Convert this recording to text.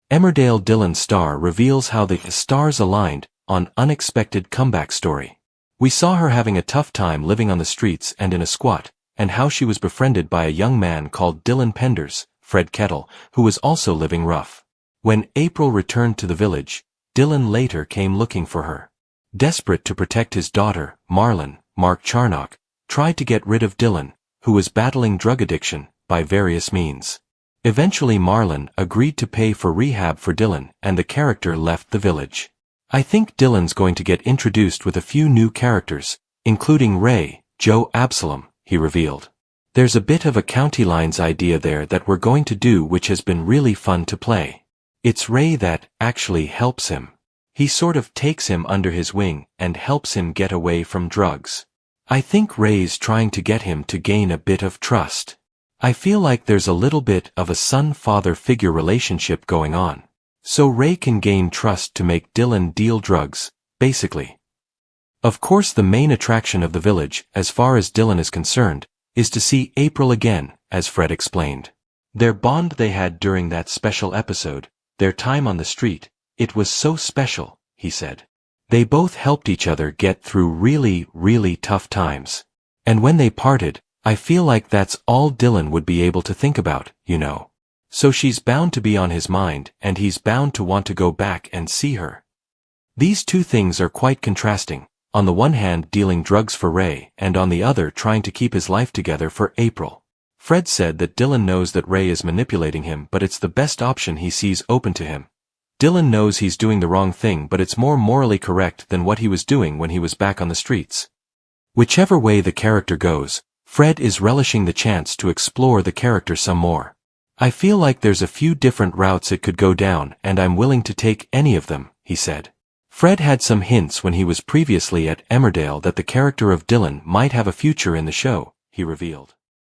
Emmerdale Dylan star reveals how the stars aligned on unexpected comeback story. We saw her having a tough time living on the streets and in a squat, and how she was befriended by a young man called Dylan Penders, Fred Kettle, who was also living rough. When April returned to the village, Dylan later came looking for her. Desperate to protect his daughter, Marlon, Mark Charnock tried to get rid of Dylan, who was battling drug addiction, by various means. Eventually Marlon agreed to pay for rehab for Dylan, and the character left the village. I think Dylan's going to get introduced with a few new characters, including Ray, Joe Absalom, he revealed. There's a bit of a County Lines idea there that we're going to do, which has been really fun to play. It's Ray that actually helps him. He sort of takes him under his wing and helps him get away from drugs. I think Ray's trying to get him to gain a bit of trust. I feel like there's a little bit of a son-father figure relationship going on. So Ray can gain trust to make Dylan deal drugs, basically. Of course, the main attraction of the village, as far as Dylan is concerned, is to see April again, as Fred explained. Their bond they had during that special episode, their time on the street, it was so special, he said. They both helped each other get through really, really tough times. And when they parted, I feel like that's all Dylan would be able to think about, you know. So she's bound to be on his mind, and he's bound to want to go back and see her. These two things are quite contrasting, on the one hand dealing drugs for Ray, and on the other trying to keep his life together for April. Fred said that Dylan knows that Ray is manipulating him, but it's the best option he sees open to him. Dylan knows he's doing the wrong thing, but it's more morally correct than what he was doing when he was back on the streets. Whichever way the character goes, Fred is relishing the chance to explore the character some more. I feel like there's a few different routes it could go down, and I'm willing to take any of them, he said. Fred had some hints when he was previously at Emmerdale that the character of Dylan might have a future in the show, he revealed.